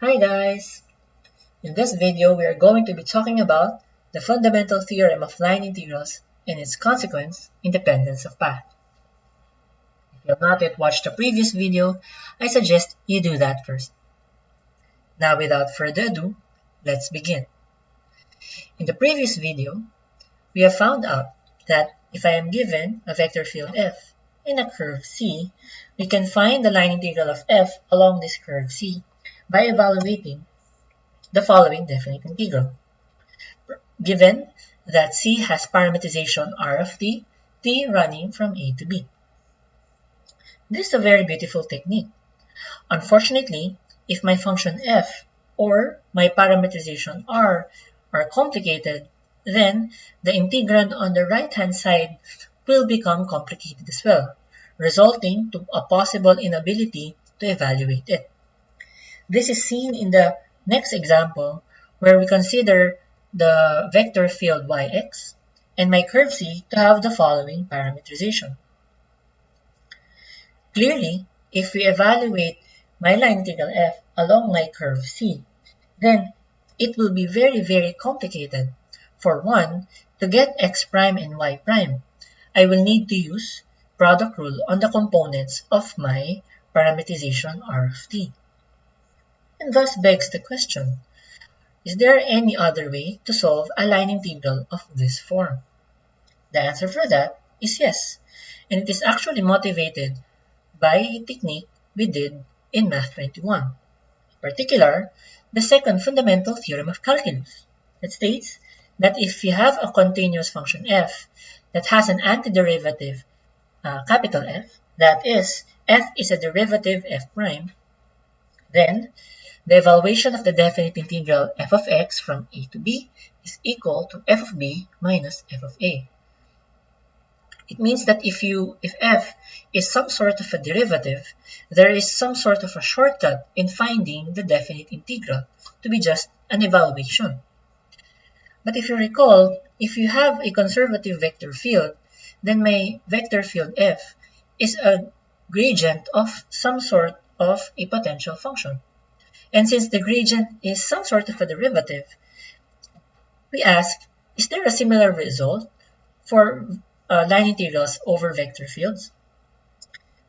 Hi guys! In this video, we are going to be talking about the fundamental theorem of line integrals and its consequence, independence of path. If you have not yet watched the previous video, I suggest you do that first. Now without further ado, let's begin. In the previous video, we have found out that if I am given a vector field f and a curve c, we can find the line integral of f along this curve c by evaluating the following definite integral. Given that C has parameterization R of t running from A to B. This is a very beautiful technique. Unfortunately, if my function f or my parameterization R are complicated, then the integrand on the right-hand side will become complicated as well, resulting to a possible inability to evaluate it. This is seen in the next example, where we consider the vector field yx and my curve c to have the following parameterization. Clearly, if we evaluate my line integral f along my curve c, then it will be very complicated. For one, to get x prime and y prime, I will need to use product rule on the components of my parameterization r of t. And thus begs the question, is there any other way to solve a line integral of this form? The answer for that is yes, and it is actually motivated by a technique we did in Math 21. In particular, the second fundamental theorem of calculus that states that if you have a continuous function f that has an antiderivative capital F, that is, f is a derivative f prime, then the evaluation of the definite integral f of x from a to b is equal to f of b minus f of a. It means that if f is some sort of a derivative, there is some sort of a shortcut in finding the definite integral to be just an evaluation. But if you recall, if you have a conservative vector field, then my vector field f is a gradient of some sort of a potential function. And since the gradient is some sort of a derivative, we ask, is there a similar result for line integrals over vector fields?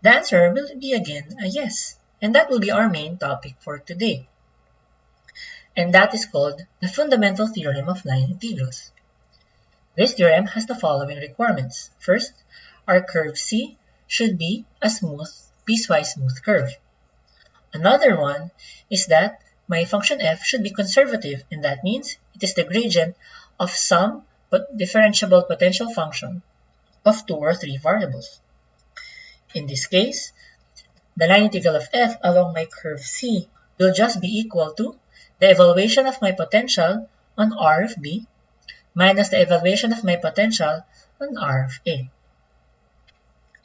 The answer will be again a yes, and that will be our main topic for today. And that is called the fundamental theorem of line integrals. This theorem has the following requirements. First, our curve C should be a smooth, piecewise smooth curve. Another one is that my function f should be conservative, and that means it is the gradient of some differentiable potential function of 2 or 3 variables. In this case, the line integral of f along my curve c will just be equal to the evaluation of my potential on r of b minus the evaluation of my potential on r of a.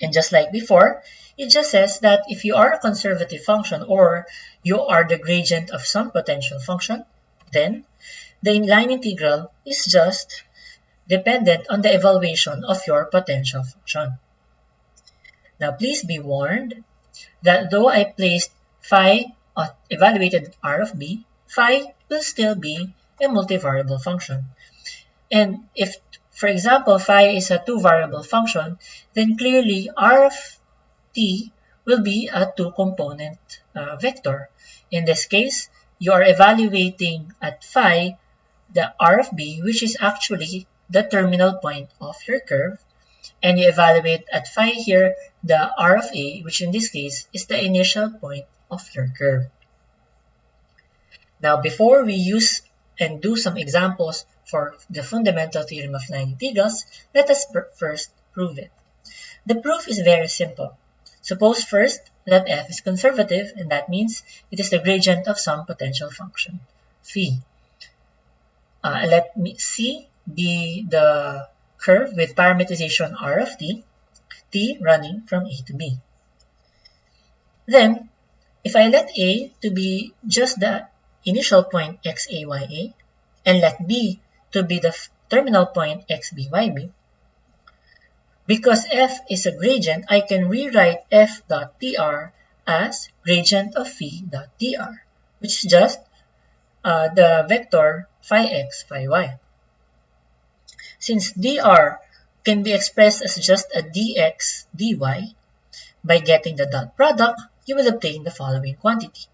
And just like before, it just says that if you are a conservative function or you are the gradient of some potential function, then the line integral is just dependent on the evaluation of your potential function. Now please be warned that though I placed phi evaluated r of b, phi will still be a multivariable function. And if, for example, phi is a 2-variable function, then clearly r of t will be a 2-component vector. In this case, you are evaluating at phi the r of b, which is actually the terminal point of your curve, and you evaluate at phi here the r of a, which in this case is the initial point of your curve. Now, before we use and do some examples for the fundamental theorem of line integrals, let us first prove it. The proof is very simple. Suppose first that f is conservative, and that means it is the gradient of some potential function, phi. Let me C be the curve with parameterization r of t running from a to b. Then, if I let a to be just the initial point xayA, and let b to be the terminal point xbyb, because f is a gradient, I can rewrite f.dr as gradient of phi.dr. which is just the vector phi x, phi y. Since dr can be expressed as just a dx, dy, by getting the dot product, you will obtain the following quantity.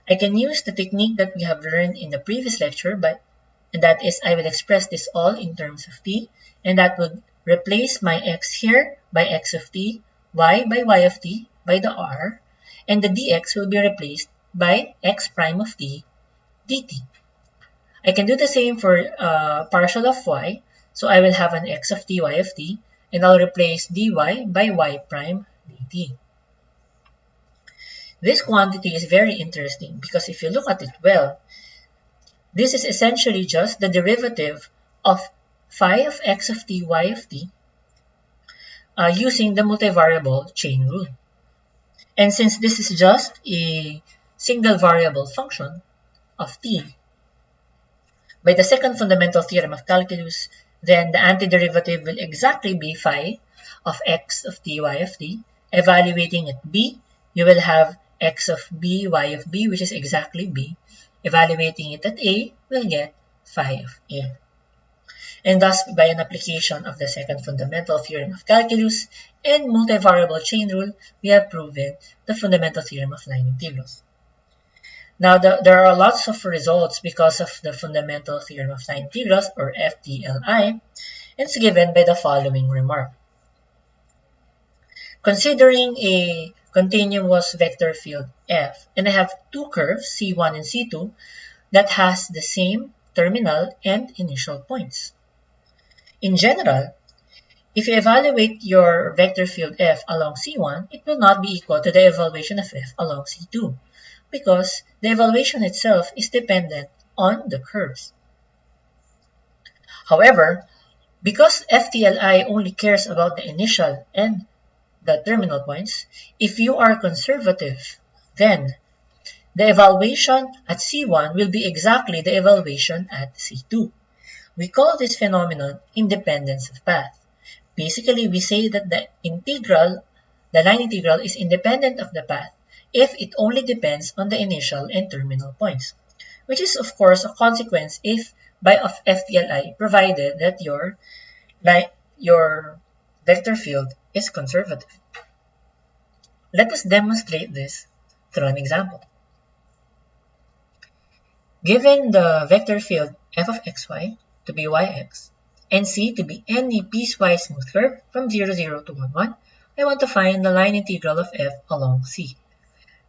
I can use the technique that we have learned in the previous lecture, and that is I will express this all in terms of t, and that would replace my x here by x of t, y by y of t by the r, and the dx will be replaced by x prime of t dt. I can do the same for partial of y, so I will have an x of t, y of t, and I'll replace dy by y prime dt. This quantity is very interesting because if you look at it well, this is essentially just the derivative of phi of x of t, y of t using the multivariable chain rule. And since this is just a single variable function of t, by the second fundamental theorem of calculus, then the antiderivative will exactly be phi of x of t, y of t. Evaluating at b, you will have x of b, y of b, which is exactly b. Evaluating it at a, we'll get phi of a. And thus, by an application of the second fundamental theorem of calculus and multivariable chain rule, we have proven the fundamental theorem of line integrals. Now, there are lots of results because of the fundamental theorem of line integrals, or FTLI. It's given by the following remark. Considering a continuous vector field F, and I have two curves, C1 and C2, that has the same terminal and initial points. In general, if you evaluate your vector field F along C1, it will not be equal to the evaluation of F along C2, because the evaluation itself is dependent on the curves. However, because FTLI only cares about the initial and the terminal points, if you are conservative, then the evaluation at C1 will be exactly the evaluation at C2. We call this phenomenon independence of path. Basically, we say that the line integral is independent of the path if it only depends on the initial and terminal points, which is of course a consequence of FTLI, provided that your vector field is conservative. Let us demonstrate this through an example. Given the vector field f of xy to be yx and c to be any piecewise smooth curve from 0, 0 to 1, 1, I want to find the line integral of f along c.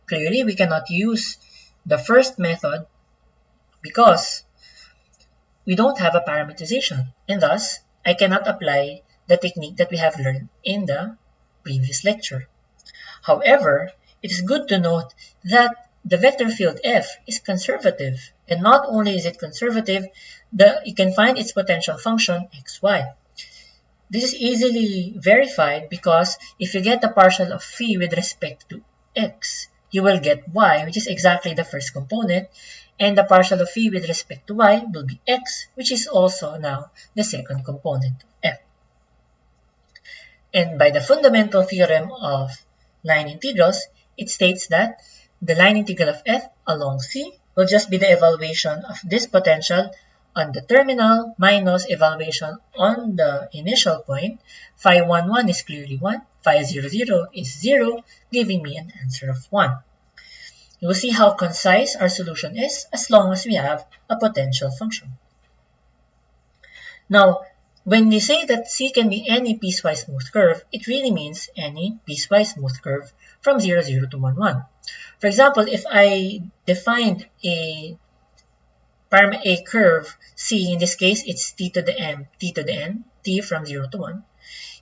Clearly, we cannot use the first method because we don't have a parameterization, and thus I cannot apply the technique that we have learned in the previous lecture. However, it is good to note that the vector field f is conservative, and not only is it conservative, you can find its potential function xy. This is easily verified because if you get the partial of phi with respect to x, you will get y, which is exactly the first component, and the partial of phi with respect to y will be x, which is also now the second component of f. And by the fundamental theorem of line integrals, it states that the line integral of f along c will just be the evaluation of this potential on the terminal minus evaluation on the initial point. Phi 1, 1 is clearly 1, phi 0, 0 is 0, giving me an answer of 1. You will see how concise our solution is as long as we have a potential function. Now, when we say that C can be any piecewise smooth curve, it really means any piecewise smooth curve from 0, 0 to 1, 1. For example, if I defined a curve C, in this case it's t to the m, t to the n, t from 0 to 1,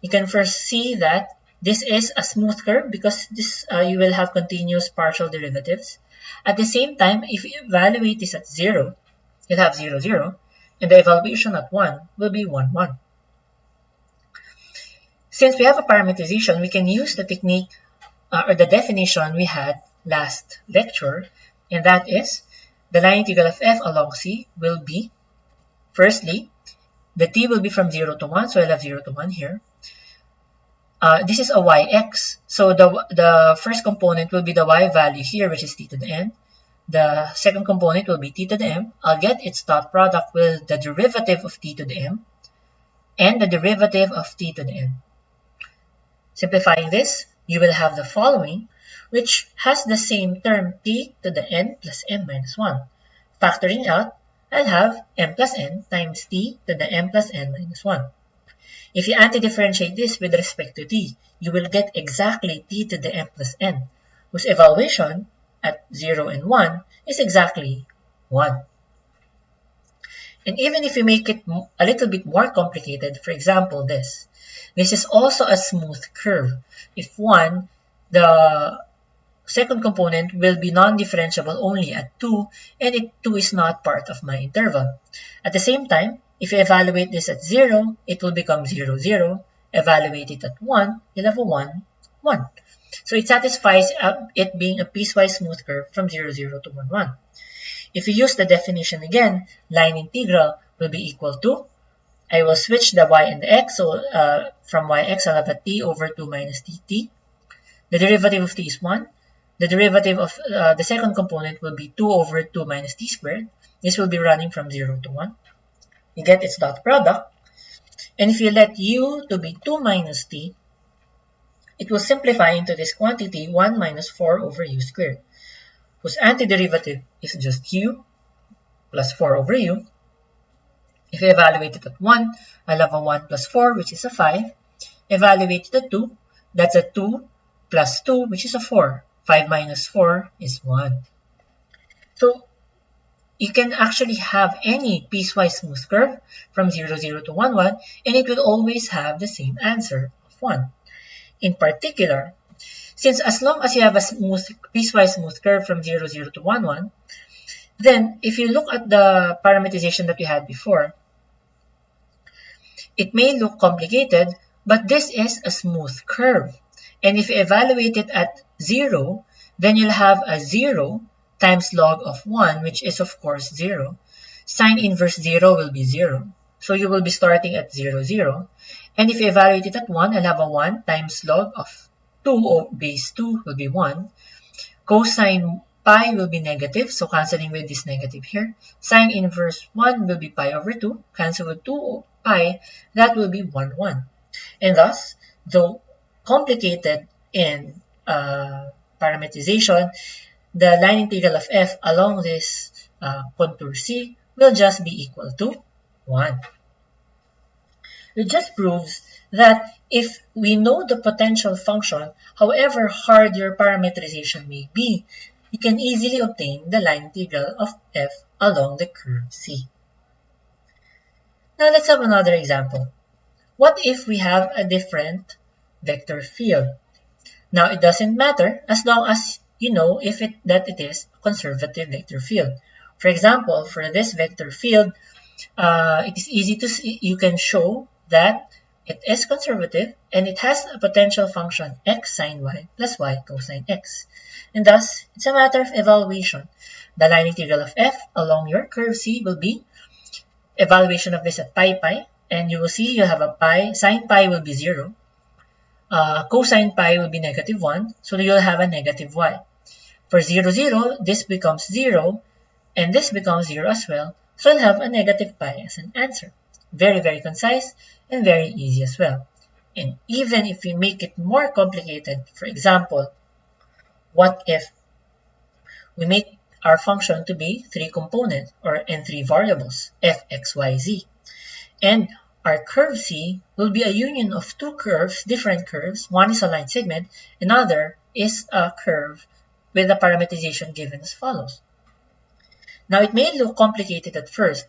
you can first see that this is a smooth curve because this you will have continuous partial derivatives. At the same time, if you evaluate this at 0, you'll have 0, 0, and the evaluation at 1 will be 1, 1. Since we have a parameterization, we can use the technique or the definition we had last lecture, and that is the line integral of f along c will be, firstly, the t will be from 0 to 1, so I'll have 0 to 1 here. This is a yx, so the first component will be the y value here, which is t to the n. The second component will be t to the m. I'll get its dot product with the derivative of t to the m and the derivative of t to the n. Simplifying this, you will have the following, which has the same term t to the n plus m minus 1. Factoring out, I'll have m plus n times t to the m plus n minus 1. If you anti-differentiate this with respect to t, you will get exactly t to the m plus n, whose evaluation at 0 and 1 is exactly 1. And even if you make it a little bit more complicated, for example, this is also a smooth curve. If 1, the second component will be non-differentiable only at 2, and 2 is not part of my interval. At the same time, if you evaluate this at 0, it will become 0, 0. Evaluate it at 1, you'll have a 1, 1. So it satisfies it being a piecewise smooth curve from 0, 0 to 1, 1. If you use the definition again, line integral will be equal to, I will switch the y and the x, so from yx I'll have a t over 2 minus tt. The derivative of t is 1. The derivative of the second component will be 2 over 2 minus t squared. This will be running from 0 to 1. You get its dot product. And if you let u to be 2 minus t, it will simplify into this quantity 1 minus 4 over u squared, whose antiderivative is just u plus 4 over u. If you evaluate it at 1, I'll have a 1 plus 4, which is a 5. Evaluate it at 2, that's a 2 plus 2, which is a 4. 5 minus 4 is 1. So you can actually have any piecewise smooth curve from 0, 0 to 1, 1, and it will always have the same answer of 1. In particular, since as long as you have a piecewise smooth curve from 0, 0 to 1, 1, then if you look at the parameterization that we had before, it may look complicated, but this is a smooth curve. And if you evaluate it at 0, then you'll have a 0 times log of 1, which is of course 0. Sine inverse 0 will be 0. So you will be starting at 0, 0. And if you evaluate it at 1, I'll have a 1 times log of 2 or base 2 will be 1. Cosine pi will be negative, so cancelling with this negative here. Sine inverse 1 will be pi over 2. Cancel with 2 pi, that will be 1, 1. And thus, though complicated in parameterization, the line integral of f along this contour C will just be equal to 1. It just proves that if we know the potential function, however hard your parameterization may be, you can easily obtain the line integral of f along the curve C. Now let's have another example. What if we have a different vector field? Now it doesn't matter as long as you know that it is a conservative vector field. For example, for this vector field, it is easy to see. You can show that it is conservative and it has a potential function x sine y plus y cosine x. And thus, it's a matter of evaluation. The line integral of f along your curve C will be evaluation of this at pi pi, and you will see you have a pi, sine pi will be 0, cosine pi will be negative 1, so you'll have a negative y. For 0, 0, this becomes 0, and this becomes 0 as well, so you'll have a negative pi as an answer. Very, very concise and very easy as well. And even if we make it more complicated, for example, what if we make our function to be 3 components and 3 variables, f, x, y, z, and our curve C will be a union of 2 curves, different curves. One is a line segment, another is a curve with a parameterization given as follows. Now it may look complicated at first,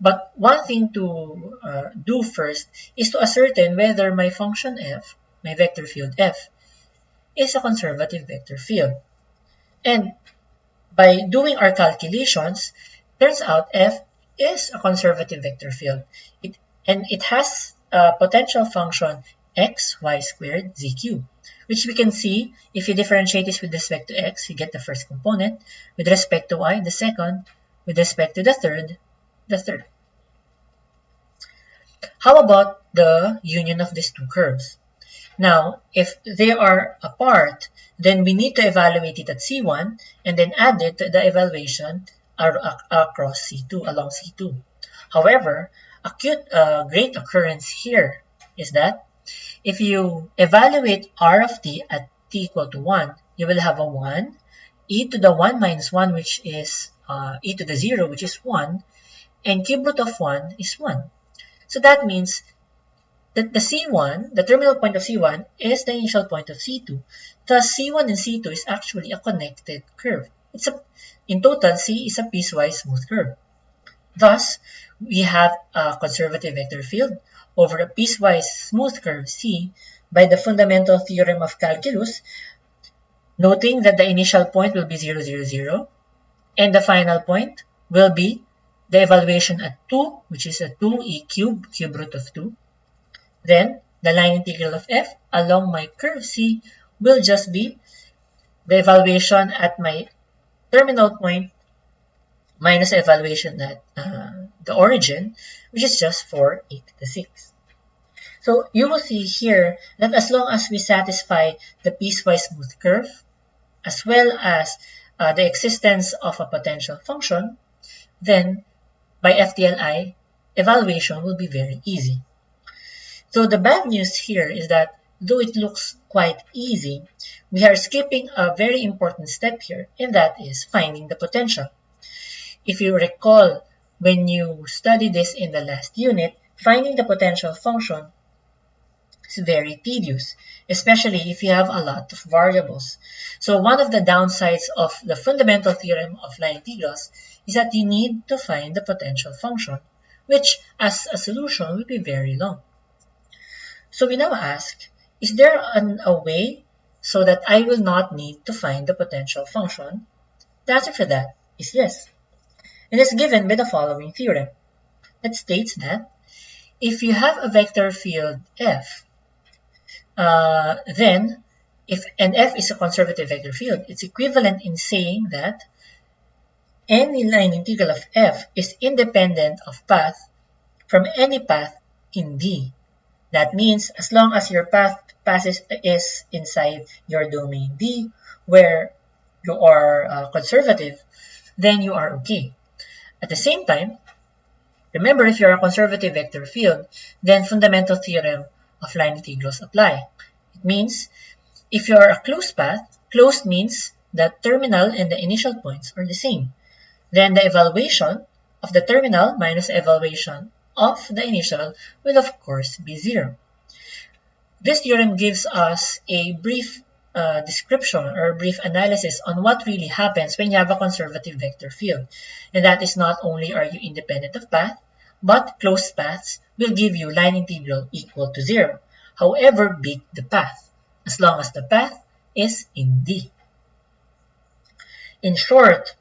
but one thing to do first is to ascertain whether my function f, my vector field f, is a conservative vector field. And by doing our calculations, turns out f is a conservative vector field. It has a potential function x, y squared, z cubed, which we can see if you differentiate this with respect to x, you get the first component, with respect to y, the second, with respect to the third, the third. How about the union of these two curves? Now, if they are apart, then we need to evaluate it at C1 and then add it to the evaluation across C2, along C2. However, a great occurrence here is that if you evaluate r of t at t equal to 1, you will have a 1, e to the 1 minus 1, which is e to the 0, which is 1, and cube root of 1 is 1. So that means that the C1, the terminal point of C1, is the initial point of C2. Thus, C1 and C2 is actually a connected curve. In total, C is a piecewise smooth curve. Thus, we have a conservative vector field over a piecewise smooth curve C by the fundamental theorem of calculus, noting that the initial point will be 0, 0, 0, and the final point will be the evaluation at 2, which is a 2e cube root of 2. Then, the line integral of f along my curve C will just be the evaluation at my terminal point minus the evaluation at the origin, which is just 4e to the 6. So you will see here that as long as we satisfy the piecewise smooth curve, as well as the existence of a potential function, then by FTLI, evaluation will be very easy. So the bad news here is that though it looks quite easy, we are skipping a very important step here, and that is finding the potential. If you recall, when you studied this in the last unit, finding the potential function is very tedious, especially if you have a lot of variables. So one of the downsides of the fundamental theorem of line integrals is that you need to find the potential function, which as a solution will be very long. So we now ask, is there a way so that I will not need to find the potential function? The answer for that is yes. It is given by the following theorem that states that if you have a vector field f, then if f is a conservative vector field, it's equivalent in saying that any line integral of f is independent of path from any path in D. That means as long as your path is inside your domain D, where you are conservative, then you are okay. At the same time, remember, if you're a conservative vector field, then fundamental theorem of line integrals apply. It means if you're a closed path, closed means that terminal and the initial points are the same. Then the evaluation of the terminal minus the evaluation of the initial will of course be 0. This theorem gives us a brief description or brief analysis on what really happens when you have a conservative vector field. And that is not only are you independent of path, but closed paths will give you line integral equal to 0, however big the path, as long as the path is in D. In short,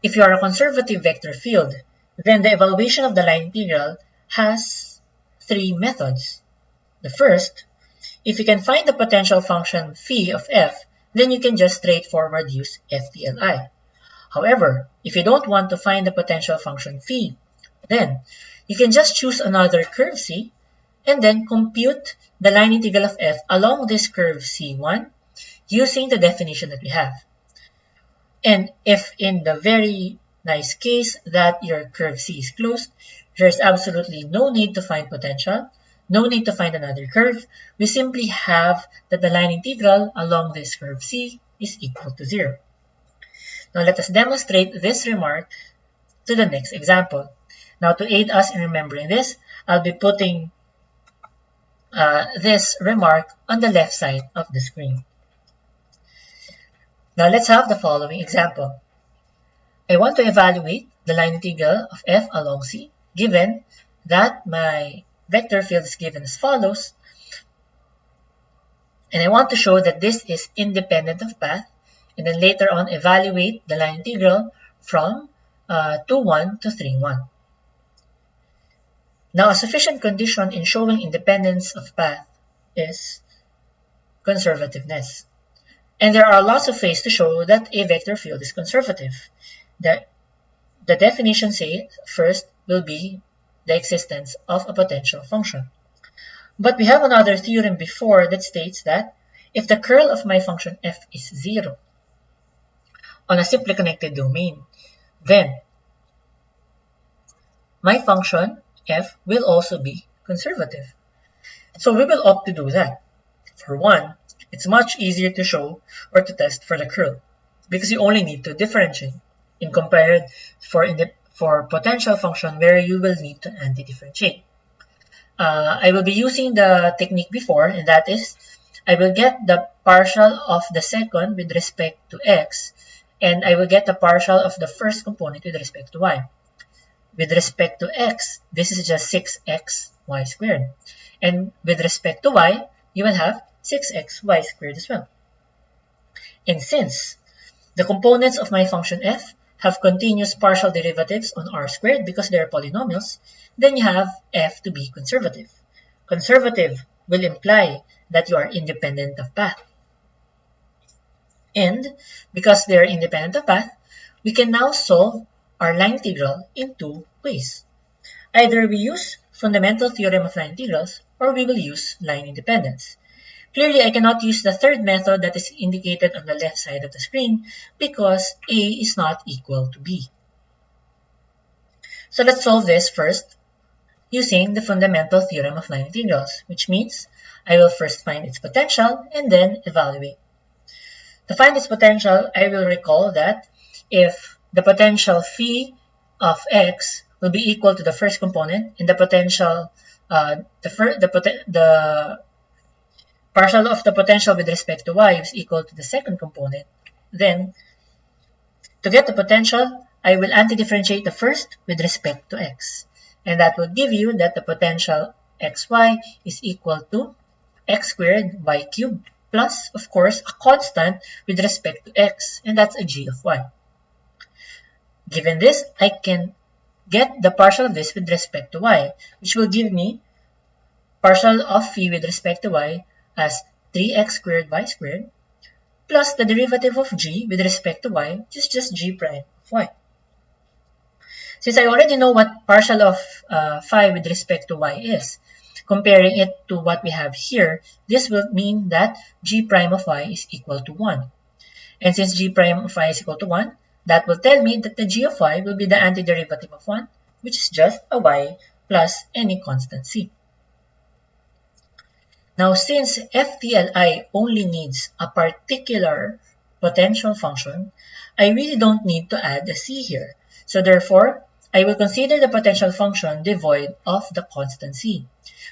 if you are a conservative vector field, then the evaluation of the line integral has 3 methods. The first, if you can find the potential function phi of f, then you can just straightforward use FTLI. However, if you don't want to find the potential function phi, then you can just choose another curve C and then compute the line integral of f along this curve C1 using the definition that we have. And if in the very nice case that your curve C is closed, there's absolutely no need to find potential, no need to find another curve. We simply have that the line integral along this curve C is equal to 0. Now let us demonstrate this remark to the next example. Now to aid us in remembering this, I'll be putting this remark on the left side of the screen. Now let's have the following example. I want to evaluate the line integral of f along C, given that my vector field is given as follows, and I want to show that this is independent of path, and then later on evaluate the line integral from 2,1 to 3,1. Now a sufficient condition in showing independence of path is conservativeness. And there are lots of ways to show that a vector field is conservative. The definition say first will be the existence of a potential function. But we have another theorem before that states that if the curl of my function f is 0 on a simply connected domain, then my function f will also be conservative. So we will opt to do that. For one, it's much easier to show or to test for the curl because you only need to differentiate in compared for potential function where you will need to anti-differentiate. I will be using the technique before, and that is I will get the partial of the second with respect to x, and I will get the partial of the first component with respect to y. With respect to x, this is just 6x y squared. And with respect to y, you will have 6x y squared as well. And since the components of my function f have continuous partial derivatives on r squared because they are polynomials, then you have f to be conservative. Conservative will imply that you are independent of path. And because they are independent of path, we can now solve our line integral in two ways. Either we use fundamental theorem of line integrals or we will use line independence. Clearly, I cannot use the third method that is indicated on the left side of the screen because a is not equal to b. So let's solve this first using the fundamental theorem of line integrals, which means I will first find its potential and then evaluate. To find its potential, I will recall that if the potential phi of x will be equal to the first component and the potential the partial of the potential with respect to y is equal to the second component, then to get the potential, I will anti-differentiate the first with respect to x. And that will give you that the potential xy is equal to x squared y cubed plus, of course, a constant with respect to x, and that's a g of y. Given this, I can get the partial of this with respect to y, which will give me partial of phi with respect to y as 3x squared y squared plus the derivative of g with respect to y, which is just g prime of y. Since I already know what partial of phi with respect to y is, comparing it to what we have here, this will mean that g prime of y is equal to 1. And since g prime of y is equal to 1, that will tell me that the g of y will be the antiderivative of 1, which is just a y plus any constant c. Now, since FTLI only needs a particular potential function, I really don't need to add a c here. So therefore, I will consider the potential function devoid of the constant c.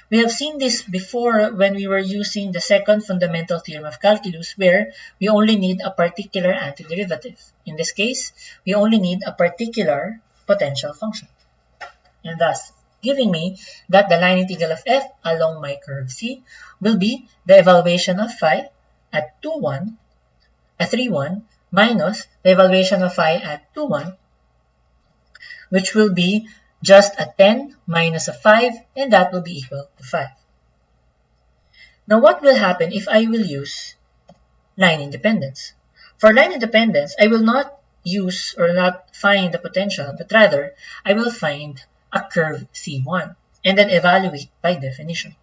We have seen this before when we were using the second fundamental theorem of calculus, where we only need a particular antiderivative. In this case, we only need a particular potential function. And thus, giving me that the line integral of f along my curve C will be the evaluation of phi at 3, 1, minus the evaluation of phi at 2, 1, which will be just a 10 minus a 5, and that will be equal to 5. Now, what will happen if I will use line independence? For line independence, I will not use or not find the potential, but rather, I will find a curve C1 and then evaluate by definition.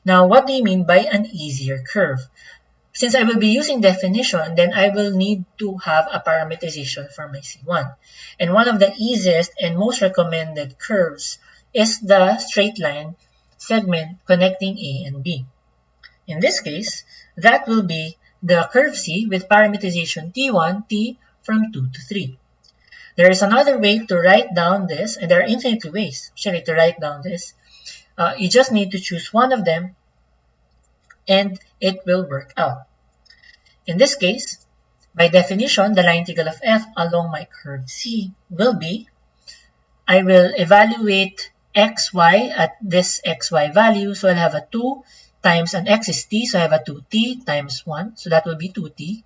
Now, what do you mean by an easier curve? Since I will be using definition, then I will need to have a parameterization for my C1. And one of the easiest and most recommended curves is the straight line segment connecting A and B. In this case, that will be the curve C with parameterization T1, T from 2 to 3. There is another way to write down this, and there are infinite ways actually to write down this. You just need to choose one of them, and it will work out. In this case, by definition, the line integral of f along my curve C will be, I will evaluate xy at this xy value, so I'll have a 2 times an x is t, so I have a 2t times 1, so that will be 2t.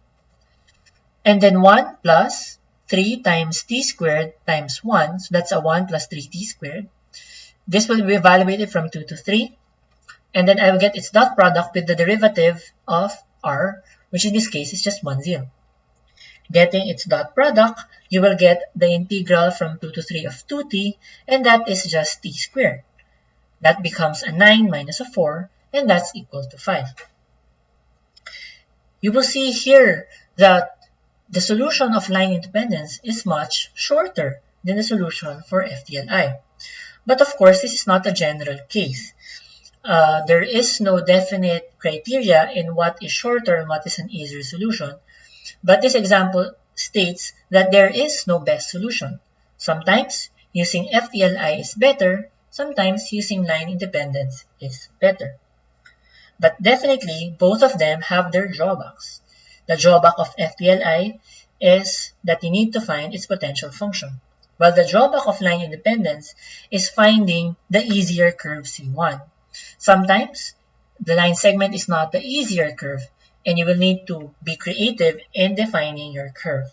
And then 1 plus 3 times t squared times 1, so that's a 1 plus 3t squared. This will be evaluated from 2 to 3, and then I will get its dot product with the derivative of r, which in this case is just 1, 0. Getting its dot product, you will get the integral from 2 to 3 of 2t, and that is just t squared. That becomes a 9 minus a 4, and that's equal to 5. You will see here that the solution of line independence is much shorter than the solution for FTLI. But of course, this is not a general case. There is no definite criteria in what is shorter and what is an easier solution. But this example states that there is no best solution. Sometimes using FTLI is better, sometimes using line independence is better. But definitely, both of them have their drawbacks. The drawback of FTLI is that you need to find its potential function, while the drawback of line independence is finding the easier curve C1. Sometimes, the line segment is not the easier curve, and you will need to be creative in defining your curve.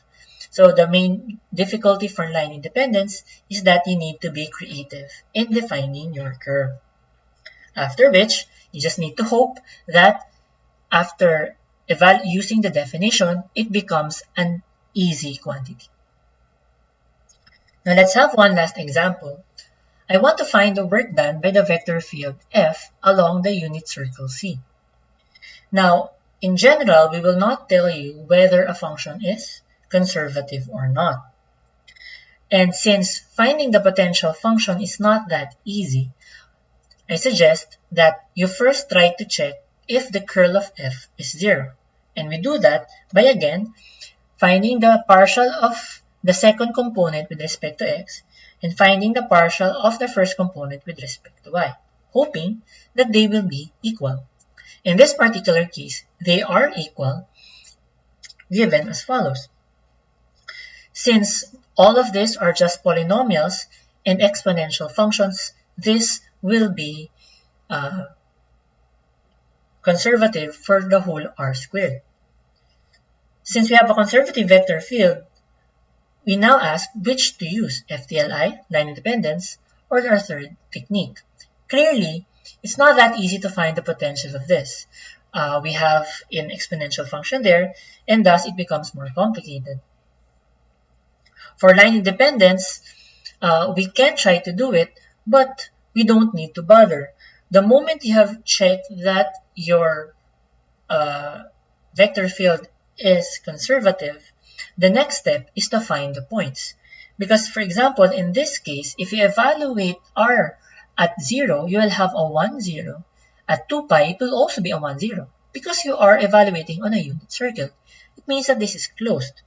So the main difficulty for line independence is that you need to be creative in defining your curve. After which, you just need to hope that after using the definition, it becomes an easy quantity. Now let's have one last example. I want to find the work done by the vector field F along the unit circle C. Now, in general, we will not tell you whether a function is conservative or not. And since finding the potential function is not that easy, I suggest that you first try to check if the curl of f is 0. And we do that by again finding the partial of the second component with respect to x and finding the partial of the first component with respect to y, hoping that they will be equal. In this particular case, they are equal, given as follows. Since all of these are just polynomials and exponential functions, this will be conservative for the whole r squared. Since we have a conservative vector field, we now ask which to use, FTLI, line independence, or our third technique. Clearly, it's not that easy to find the potential of this. We have an exponential function there, and thus it becomes more complicated. For line independence, we can try to do it, but we don't need to bother. The moment you have checked that your vector field is conservative, the next step is to find the points. Because, for example, in this case, if you evaluate r at 0, you will have a 1, 0. At 2 pi, it will also be a 1, 0. Because you are evaluating on a unit circle, it means that this is closed.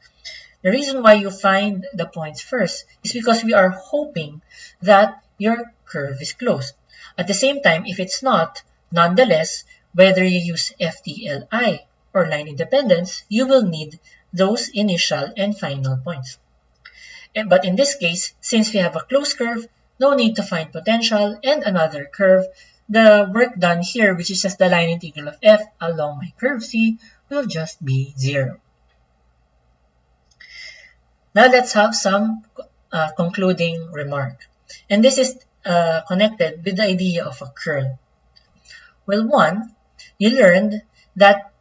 The reason why you find the points first is because we are hoping that your curve is closed. At the same time, if it's not, nonetheless, whether you use FTLI or line independence, you will need those initial and final points. But in this case, since we have a closed curve, no need to find potential and another curve. The work done here, which is just the line integral of f along my curve C, will just be 0. Now let's have some concluding remark. And this is connected with the idea of a curl. Well, one, you learned that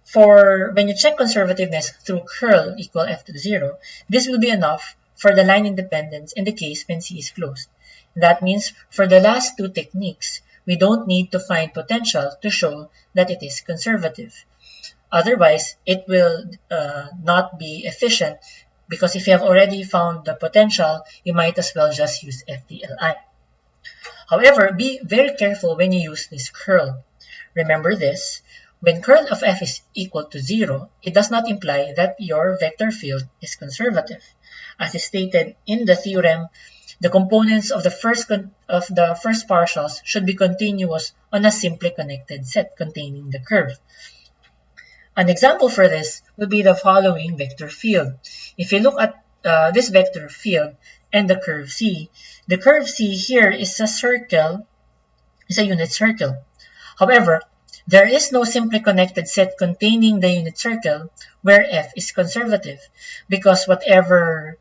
for when you check conservativeness through curl equal f to 0, this will be enough for the line independence in the case when C is closed. That means for the last two techniques, we don't need to find potential to show that it is conservative. Otherwise, it will not be efficient, because if you have already found the potential, you might as well just use FTLI. However, be very careful when you use this curl. Remember this, when curl of f is equal to 0, it does not imply that your vector field is conservative. As is stated in the theorem, the components of the first partials should be continuous on a simply connected set containing the curve. An example for this would be the following vector field. If you look at this vector field and the curve C, the curve C here is a circle, is a unit circle. However, there is no simply connected set containing the unit circle where f is conservative, because whatever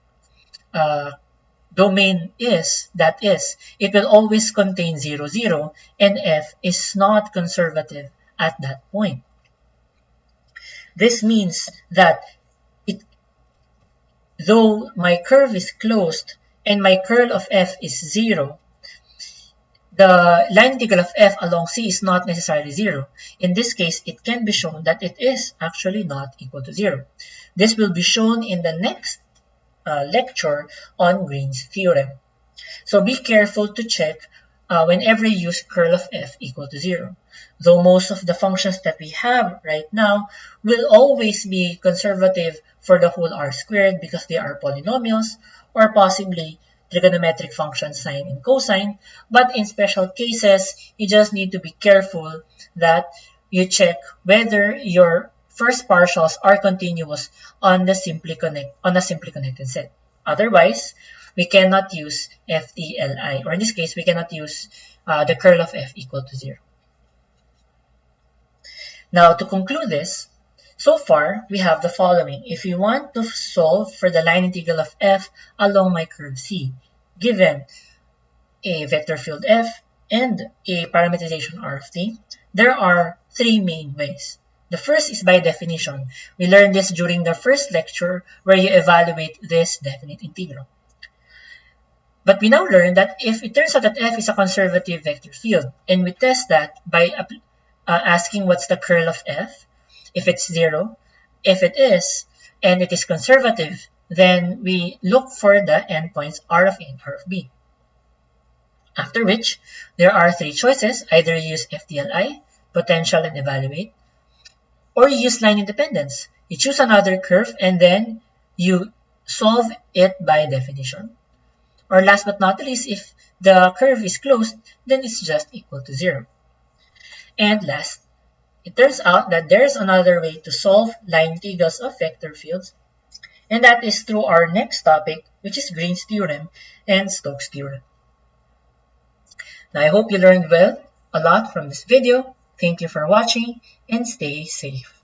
domain is, that is, it will always contain 0, 0, and f is not conservative at that point. This means that though my curve is closed and my curl of f is 0, the line integral of f along C is not necessarily 0. In this case, it can be shown that it is actually not equal to 0. This will be shown in the next lecture on Green's theorem. So be careful to check whenever you use curl of f equal to 0. Though most of the functions that we have right now will always be conservative for the whole r squared because they are polynomials, or possibly trigonometric functions sine and cosine, but in special cases, you just need to be careful that you check whether your first partials are continuous on a simply connected set. Otherwise, we cannot use FTLI, or in this case, we cannot use the curl of f equal to 0. Now, to conclude this, so far, we have the following. If you want to solve for the line integral of f along my curve C, given a vector field f and a parameterization R of t, there are three main ways. The first is by definition. We learned this during the first lecture where you evaluate this definite integral. But we now learn that if it turns out that f is a conservative vector field, and we test that by asking what's the curl of f, if it's 0, if it is, and it is conservative, then we look for the endpoints R of A and R of B. After which, there are three choices. Either you use FTLI, potential and evaluate, or you use line independence. You choose another curve and then you solve it by definition. Or last but not least, if the curve is closed, then it's just equal to 0. And last, it turns out that there's another way to solve line integrals of vector fields, and that is through our next topic, which is Green's theorem and Stokes' theorem. Now, I hope you learned a lot from this video. Thank you for watching and stay safe.